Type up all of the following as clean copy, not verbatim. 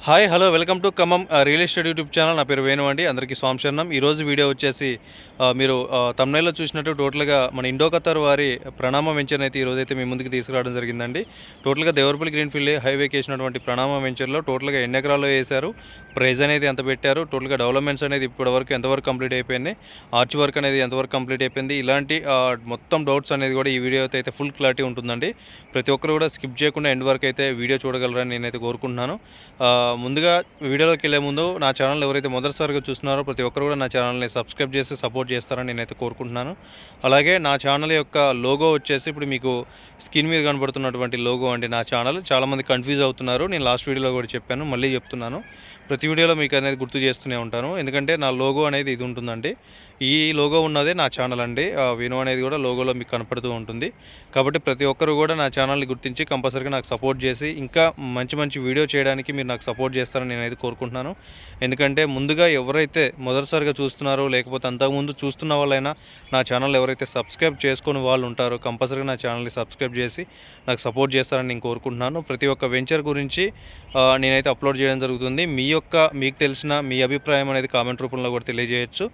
Hi hello welcome to Khammam real estate YouTube channel. నా పేరు వేణు అండి. అందరికీ స్వామిశరణం. ఈరోజు వీడియో వచ్చేసి మీరు తమ్నైల్లో చూసినట్టు టోటల్గా మన ఇండో ఖతార్ వారి ప్రణామ వెంచర్ని అయితే ఈరోజైతే మీ ముందుకు తీసుకురావడం జరిగిందండి. టోటల్గా దేవరపల్లి గ్రీన్ఫీల్డ్ హైవేకి వేసినటువంటి ప్రణామ వెంచర్లో టోటల్గా ఎన్ని ఎకరాల్లో వేశారు, ప్రైజ్ అనేది ఎంత పెట్టారు, టోటల్గా డెవలప్మెంట్స్ అనేది ఇప్పటివరకు ఎంతవరకు కంప్లీట్ అయిపోయింది, ఆర్చ్ వర్క్ అనేది ఎంతవరకు కంప్లీట్ అయిపోయింది, ఇలాంటి మొత్తం డౌట్స్ అనేది కూడా ఈ వీడియో అయితే ఫుల్ క్లారిటీ ఉంటుందండి. ప్రతి ఒక్కరు కూడా స్కిప్ చేయకుండా ఎండ్ వరకు అయితే వీడియో చూడగలరని నేనైతే కోరుకుంటున్నాను. ముందుగా వీడియోలోకి వెళ్ళే ముందు నా ఛానల్ ఎవరైతే మొదటిసారిగా చూస్తున్నారో ప్రతి ఒక్కరు కూడా నా ఛానల్ని సబ్స్క్రైబ్ చేసి సపోర్ట్ చేస్తారని నేనైతే కోరుకుంటున్నాను. అలాగే నా ఛానల్ యొక్క లోగో వచ్చేసి ఇప్పుడు మీకు స్క్రీన్ మీద కనబడుతున్నటువంటి లోగో అండి నా ఛానల్. చాలామంది కన్ఫ్యూజ్ అవుతున్నారు. నేను లాస్ట్ వీడియోలో కూడా చెప్పాను, మళ్ళీ చెప్తున్నాను. ప్రతి వీడియోలో మీకు అనేది గుర్తు చేస్తూనే ఉంటాను, ఎందుకంటే నా లోగో అనేది ఇది ఉంటుందండి. ఈ లోగో ఉన్నదే నా ఛానల్ అండి. వేణు అనేది కూడా లోగోలో మీకు కనపడుతూ ఉంటుంది. కాబట్టి ప్రతి ఒక్కరు కూడా నా ఛానల్ని గుర్తించి కంపల్సరీగా నాకు సపోర్ట్ చేసి ఇంకా మంచి మంచి వీడియో చేయడానికి మీరు నాకు సపోర్ట్ చేస్తారని నేనైతే కోరుకుంటున్నాను. ఎందుకంటే ముందుగా ఎవరైతే మొదటిసారిగా చూస్తున్నారో లేకపోతే అంతకుముందు చూస్తున్న వాళ్ళైనా నా ఛానల్ ఎవరైతే సబ్స్క్రైబ్ చేసుకుని వాళ్ళు ఉంటారో కంపల్సరీగా నా ఛానల్ని సబ్స్క్రైబ్ చేసి నాకు సపోర్ట్ చేస్తారని నేను కోరుకుంటున్నాను. ప్రతి ఒక్క వెంచర్ గురించి నేనైతే అప్లోడ్ చేయడం జరుగుతుంది. మీకు తెలిసిన మీ అభిప్రాయం అనేది కామెంట్ రూపంలో కూడా తెలియజేయచ్చు.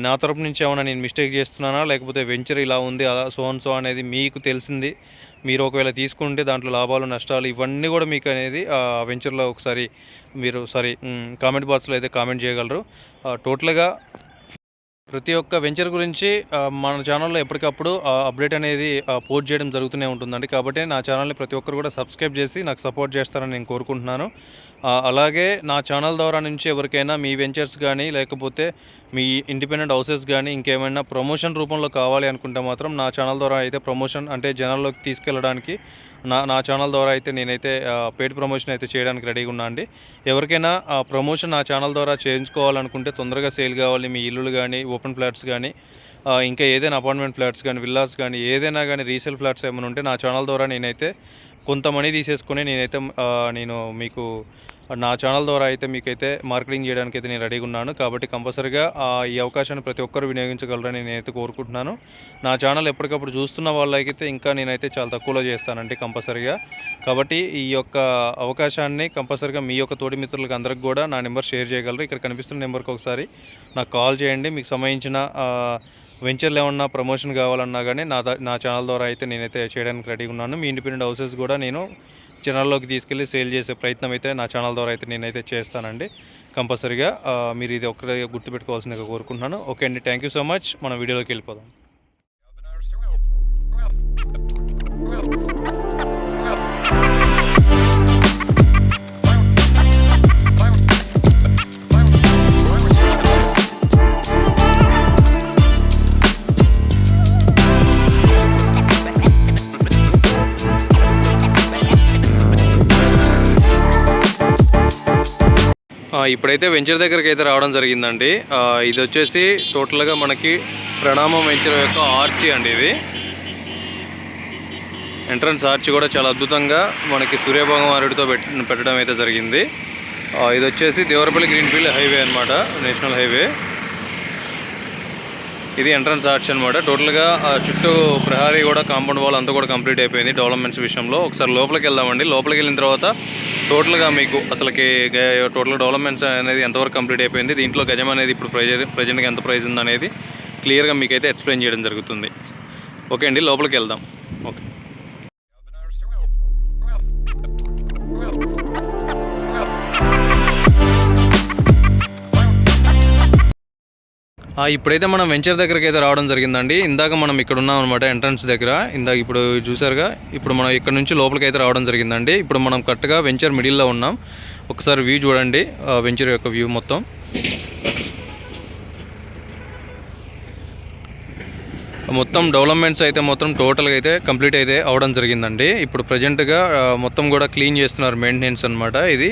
నా తరపు నుంచి ఏమైనా నేను మిస్టేక్ చేస్తున్నానా, లేకపోతే వెంచర్ ఇలా ఉంది అలా సో అనేది మీకు తెలిసింది మీరు ఒకవేళ తీసుకుంటే దాంట్లో లాభాలు నష్టాలు ఇవన్నీ కూడా మీకు అనేది వెంచర్లో ఒకసారి మీరు కామెంట్ బాక్స్లో అయితే కామెంట్ చేయగలరు. టోటల్గా ప్రతి ఒక్క వెంచర్ గురించి మన ఛానల్లో ఎప్పటికప్పుడు అప్డేట్ అనేది పోస్ట్ చేయడం జరుగుతూనే ఉంటుందండి. కాబట్టి నా ఛానల్ని ప్రతి ఒక్కరు కూడా సబ్స్క్రైబ్ చేసి నాకు సపోర్ట్ చేస్తారని నేను కోరుకుంటున్నాను. అలాగే నా ఛానల్ ద్వారా నుంచి ఎవరికైనా మీ వెంచర్స్ కానీ లేకపోతే మీ ఇండిపెండెంట్ హౌసెస్ కానీ ఇంకేమైనా ప్రమోషన్ రూపంలో కావాలి అనుకుంటే మాత్రం నా ఛానల్ ద్వారా అయితే ప్రమోషన్ అంటే జనాల్లోకి తీసుకెళ్ళడానికి నా ఛానల్ ద్వారా అయితే నేనైతే పెయిడ్ ప్రమోషన్ అయితే చేయడానికి రెడీగా ఉన్నా అండి. ఎవరికైనా ప్రమోషన్ నా ఛానల్ ద్వారా చేయించుకోవాలనుకుంటే, తొందరగా సేల్ కావాలి మీ ఇల్లులు కానీ ఓపెన్ ఫ్లాట్స్ కానీ ఇంకా ఏదైనా అపార్ట్మెంట్ ఫ్లాట్స్ కానీ విల్లాస్ కానీ ఏదైనా కానీ రీసేల్ ఫ్లాట్స్ ఏమైనా ఉంటే నా ఛానల్ ద్వారా నేనైతే కొంత మనీ తీసేసుకొని నేను మీకు నా ఛానల్ ద్వారా అయితే మీకైతే మార్కెటింగ్ చేయడానికి అయితే నేను రెడీగా ఉన్నాను. కాబట్టి కంపల్సరీగా ఈ అవకాశాన్ని ప్రతి ఒక్కరు వినియోగించగలరని నేనైతే కోరుకుంటున్నాను. నా ఛానల్ ఎప్పటికప్పుడు చూస్తున్న వాళ్ళకైతే ఇంకా నేనైతే చాలా తక్కువలో చేస్తానండి కంపల్సరీగా. కాబట్టి ఈ యొక్క అవకాశాన్ని కంపల్సరీగా మీ యొక్క తోటి మిత్రులకు అందరికి కూడా నా నెంబర్ షేర్ చేయగలరు. ఇక్కడ కనిపిస్తున్న నెంబర్కి ఒకసారి నాకు కాల్ చేయండి. మీకు సంబంధించిన వెంచర్లు ఏమన్నా ప్రమోషన్ కావాలన్నా కానీ నా ఛానల్ ద్వారా అయితే నేనైతే చేయడానికి రెడీగా ఉన్నాను. మీ ఇండిపెండెంట్ హౌసెస్ కూడా నేను ఛానల్లోకి తీసుకెళ్ళి సేల్ చేసే ప్రయత్నం అయితే నా ఛానల్ ద్వారా అయితే నేనైతే చేస్తానండి. కంపల్సరీగా మీరు ఇది ఒక్కటే గుర్తుపెట్టుకోవాల్సిందిగా కోరుకుంటున్నాను. ఓకే అండి, థ్యాంక్ యూ సో మచ్. మనం వీడియోలోకి వెళ్ళిపోదాం. ఇప్పుడైతే వెంచర్ దగ్గరికి అయితే రావడం జరిగిందండి. ఇది వచ్చేసి టోటల్గా మనకి ప్రణామం వెంచర్ యొక్క ఆర్చి అండి. ఇది ఎంట్రన్స్ ఆర్చి కూడా చాలా అద్భుతంగా మనకి సూర్యభగవానుడితో పెట్టడం అయితే జరిగింది. ఇది వచ్చేసి దేవరపల్లి గ్రీన్ఫీల్డ్ హైవే అనమాట, నేషనల్ హైవే. ఇది ఎంట్రన్స్ ఆర్చ్ అనమాట. టోటల్గా చుట్టూ ప్రహారీ కూడా కాంపౌండ్ వాల్ అంతా కూడా కంప్లీట్ అయిపోయింది డెవలప్మెంట్స్ విషయంలో. ఒకసారి లోపలికి వెళ్దామండి. లోపలికి వెళ్ళిన తర్వాత టోటల్గా మీకు అసలుకి టోటల్ డెవలప్మెంట్స్ అనేది ఎంతవరకు కంప్లీట్ అయిపోయింది, దీంట్లో గజం అనేది ఇప్పుడు ప్రజెంట్గా ఎంత ప్రైజ్ ఉందనేది క్లియర్గా మీకైతే ఎక్స్ప్లెయిన్ చేయడం జరుగుతుంది. ఓకే అండి, లోపలికి వెళ్దాం. ఓకే, ఇప్పుడైతే మనం వెంచర్ దగ్గరికి అయితే రావడం జరిగిందండి. ఇందాక మనం ఇక్కడ ఉన్నాం అనమాట ఎంట్రన్స్ దగ్గర. ఇప్పుడు చూసారుగా, ఇప్పుడు మనం ఇక్కడ నుంచి లోపలికి అయితే రావడం జరిగిందండి. ఇప్పుడు మనం కరెక్ట్గా వెంచర్ మిడిల్లో ఉన్నాం. ఒకసారి వ్యూ చూడండి, వెంచర్ యొక్క వ్యూ మొత్తం. మొత్తం డెవలప్మెంట్స్ అయితే మొత్తం టోటల్గా అయితే కంప్లీట్ అయితే అవడం జరిగిందండి. ఇప్పుడు ప్రజెంట్గా మొత్తం కూడా క్లీన్ చేస్తున్నారు, మెయింటెనెన్స్ అనమాట. ఇది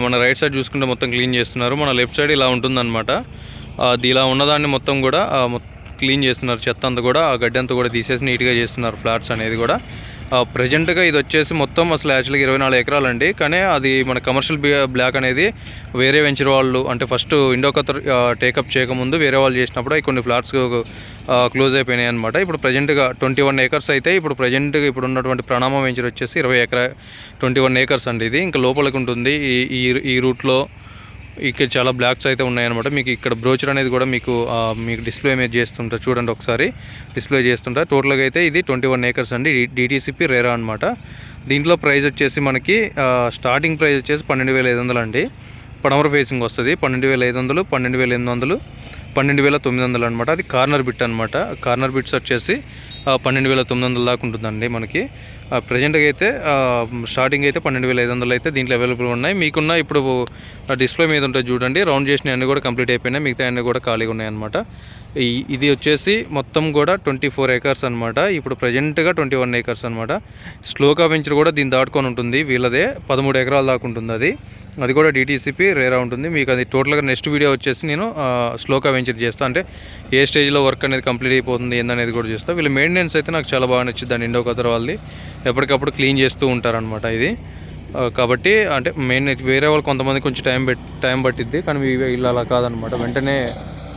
మన రైట్ సైడ్ చూసుకుంటే మొత్తం క్లీన్ చేస్తున్నారు. మన లెఫ్ట్ సైడ్ ఇలా ఉంటుందన్నమాట. అది ఇలా ఉన్నదాన్ని మొత్తం కూడా క్లీన్ చేస్తున్నారు. చెత్త అంతా కూడా, ఆ గడ్డి అంతా కూడా తీసేసి నీట్గా చేస్తున్నారు ఫ్లాట్స్ అనేది కూడా. ప్రజెంట్గా ఇది వచ్చేసి మొత్తం అసలు యాక్చువల్గా 24 ఎకరాలండి. కానీ అది మన కమర్షియల్ బ్లాక్ అనేది వేరే వెంచర్ వాళ్ళు అంటే ఫస్ట్ ఇండోకతర్ టేకప్ చేయకముందు వేరే వాళ్ళు చేసినప్పుడు కొన్ని ఫ్లాట్స్ క్లోజ్ అయిపోయినాయి అనమాట. ఇప్పుడు ప్రజెంట్గా 21 ఏకర్స్ అయితే ఇప్పుడు ప్రజెంట్గా ఇప్పుడు ఉన్నటువంటి ప్రణామం వెంచర్ వచ్చేసి 21 ఏకర్స్ అండి. ఇది ఇంకా లోపలికి ఉంటుంది. ఈ రూట్లో ఇక్కడ చాలా బ్లాక్స్ అయితే ఉన్నాయన్నమాట. మీకు ఇక్కడ బ్రోచర్ అనేది కూడా మీకు డిస్ప్లే ఇమేజ్ చేస్తుంటా, చూడండి ఒకసారి డిస్ప్లే చేస్తుంటా. టోటల్గా అయితే ఇది 21 ఏకర్స్ అండి, డిటీసీపీ రేరా అనమాట. దీంట్లో ప్రైస్ వచ్చేసి మనకి స్టార్టింగ్ ప్రైస్ వచ్చేసి 12,500 అండి. పడమర ఫేసింగ్ వస్తుంది. 12,500, 12,800, 12,900 అనమాట. అది కార్నర్ బిట్ అనమాట. కార్నర్ బిట్స్ వచ్చేసి 12,900 దాకా ఉంటుందండి మనకి. ప్రజెంట్గా అయితే స్టార్టింగ్ అయితే 12,500 అయితే దీంట్లో అవైలబుల్ ఉన్నాయి. మీకున్న ఇప్పుడు డిస్ప్లే మీద ఉంటుంది చూడండి, రౌండ్ చేసిన అన్నీ కూడా కంప్లీట్ అయిపోయినాయి, మిగతా అన్నీ కూడా ఖాళీగా ఉన్నాయన్నమాట. ఇది వచ్చేసి మొత్తం కూడా 24 ఏకర్స్ అనమాట. ఇప్పుడు ప్రజెంట్గా 21 ఏకర్స్ అనమాట. స్లోకా వెంచర్ కూడా దీన్ని దాటుకొని ఉంటుంది, వీళ్ళదే 13 ఎకరాల దాకా ఉంటుంది. అది కూడా డిటీసీపీ రేరా ఉంటుంది. మీకు అది టోటల్గా నెక్స్ట్ వీడియో వచ్చేసి నేను స్లోకా వెంచర్ చేస్తాను, అంటే ఏ స్టేజ్లో వర్క్ అనేది కంప్లీట్ అయిపోతుంది ఏందనేది కూడా చేస్తాను. వీళ్ళ మెయింటెనెన్స్ అయితే నాకు చాలా బాగా నచ్చింది. ఇండోకతర్ వాళ్ళది ఎప్పటికప్పుడు క్లీన్ చేస్తూ ఉంటారనమాట ఇది. కాబట్టి అంటే మెయిన్ వేరే వాళ్ళు కొంతమంది కొంచెం టైం పట్టిద్ది, కానీ వీళ్ళు అలా కాదనమాట. వెంటనే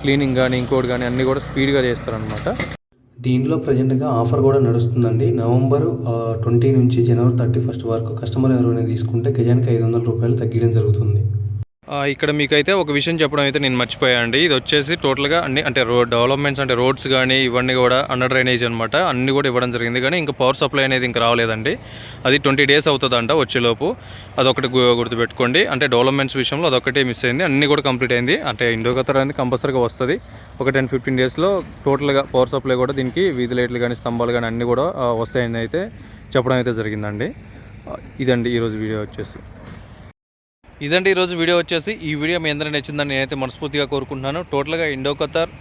క్లీనింగ్ కానీ ఇంకోటి కానీ అన్నీ కూడా స్పీడ్గా చేస్తారనమాట. దీనిలో ప్రజెంట్గా ఆఫర్ కూడా నడుస్తుందండి. నవంబర్ 20 నుంచి జనవరి 31 వరకు కస్టమర్ ఎవరైనా తీసుకుంటే గజానికి 500 రూపాయలు తగ్గడం జరుగుతుంది. ఇక్కడ మీకైతే ఒక విషయం చెప్పడం అయితే నేను మర్చిపోయానండి. ఇది వచ్చేసి టోటల్గా అన్ని అంటే డెవలప్మెంట్స్ అంటే రోడ్స్ కానీ ఇవన్నీ కూడా అండర్ డ్రైనేజ్ అనమాట, అన్నీ కూడా ఇవ్వడం జరిగింది. కానీ ఇంకా పవర్ సప్లై అనేది ఇంకా రాలేదండి. అది 20 days అవుతుందంట వచ్చేలోపు. అదొకటి గుర్తుపెట్టుకోండి. అంటే డెవలప్మెంట్స్ విషయంలో అదొకటే మిస్ అయింది, అన్నీ కూడా కంప్లీట్ అయింది. అంటే ఇండోకతర్ అనేది కంపల్సరీగా వస్తుంది. ఒక 10-15 daysలో టోటల్గా పవర్ సప్లై కూడా దీనికి వీధి లైట్లు కానీ స్తంభాలు కానీ అన్నీ కూడా వస్తాయని అయితే చెప్పడం అయితే జరిగిందండి. ఇదండి ఈరోజు వీడియో వచ్చేసి. ఇదండి ఈరోజు వీడియో వచ్చేసి. ఈ వీడియో మీ అందరూ నచ్చిందని నేనైతే మనస్ఫూర్తిగా కోరుకుంటున్నాను. టోటల్గా ఇండోకతర్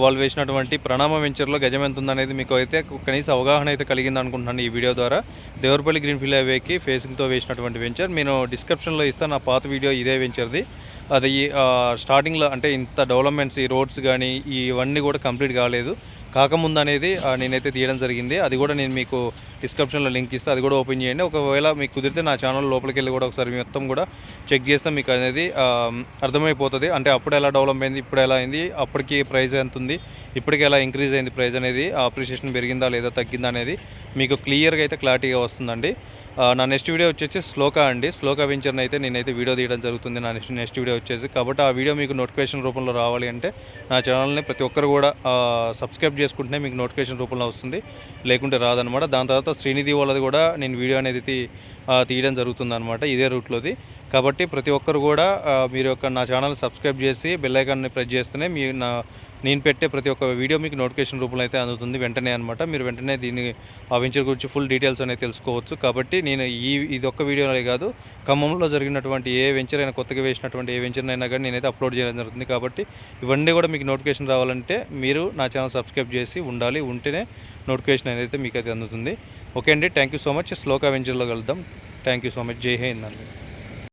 వాళ్ళు వేసినటువంటి ప్రణామ వెంచర్లో గజం ఎంత ఉందనేది మీకు అయితే కనీస అవగాహన అయితే కలిగింది అనుకుంటున్నాను ఈ వీడియో ద్వారా. దేవరపల్లి గ్రీన్ఫీల్డ్ హైవేకి ఫేసింగ్తో వేసినటువంటి వెంచర్ నేను డిస్క్రిప్షన్లో ఇస్తాను. నా పాత వీడియో ఇదే వెంచర్ది. అది స్టార్టింగ్లో అంటే ఇంత డెవలప్మెంట్స్ ఈ రోడ్స్ కానీ ఇవన్నీ కూడా కంప్లీట్ కాలేదు, కాకముందు అనేది నేనైతే తీయడం జరిగింది. అది కూడా నేను మీకు డిస్క్రిప్షన్లో లింక్ ఇస్తే అది కూడా ఓపెన్ చేయండి. ఒకవేళ మీకు కుదిరితే నా ఛానల్ లోపలికి వెళ్ళి కూడా ఒకసారి మొత్తం కూడా చెక్ చేస్తే మీకు అనేది అర్థమైపోతుంది. అంటే అప్పుడు ఎలా డెవలప్ అయింది, ఇప్పుడు ఎలా అయింది, అప్పటికి ప్రైస్ ఎంత ఉంది, ఇప్పటికి ఎలా ఇంక్రీజ్ అయింది ప్రైస్ అనేది, అప్రిషియేషన్ పెరిగిందా లేదా తగ్గిందా అనేది మీకు క్లియర్గా అయితే క్లారిటీగా వస్తుందండి. నా నెక్స్ట్ వీడియో వచ్చేసి స్లోకా అండి. స్లోకా వెంచర్ని అయితే నేనైతే వీడియో తీయడం జరుగుతుంది నా నెక్స్ట్ వీడియో వచ్చేసి. కాబట్టి ఆ వీడియో మీకు నోటిఫికేషన్ రూపంలో రావాలి అంటే నా ఛానల్ని ప్రతి ఒక్కరు కూడా సబ్స్క్రైబ్ చేసుకుంటేనే మీకు నోటిఫికేషన్ రూపంలో వస్తుంది, లేకుంటే రాదనమాట. దాని తర్వాత శ్రీనిధి వాళ్ళది కూడా నేను వీడియో అనేది తీయడం జరుగుతుంది అనమాట ఇదే రూట్లోది. కాబట్టి ప్రతి ఒక్కరు కూడా మీరు నా ఛానల్ సబ్స్క్రైబ్ చేసి బెల్ ఐకాన్ని ప్రెస్ చేస్తేనే నేను పెట్టే ప్రతి ఒక్క వీడియో మీకు నోటిఫికేషన్ రూపంలో అయితే అందుతుంది వెంటనే అనమాట. మీరు వెంటనే దీన్ని ఆ వెంచర్ గురించి ఫుల్ డీటెయిల్స్ అనేది తెలుసుకోవచ్చు. కాబట్టి నేను ఇది ఒక్క వీడియోనే కాదు, ఖమ్మంలో జరిగినటువంటి ఏ వెంచర్ అయినా, కొత్తగా వేసినటువంటి ఏ వెంచర్ అయినా కానీ నేనైతే అప్లోడ్ చేయడం జరుగుతుంది. కాబట్టి ఇవన్నీ కూడా మీకు నోటిఫికేషన్ రావాలంటే మీరు నా ఛానల్ సబ్స్క్రైబ్ చేసి ఉండాలి, ఉంటేనే నోటిఫికేషన్ అనేది మీకు అయితే అందుతుంది. ఓకే అండి, thank you so much. Sloka వెంచర్లో కలుద్దాం. Thank you so much. జై హింద్ అండి.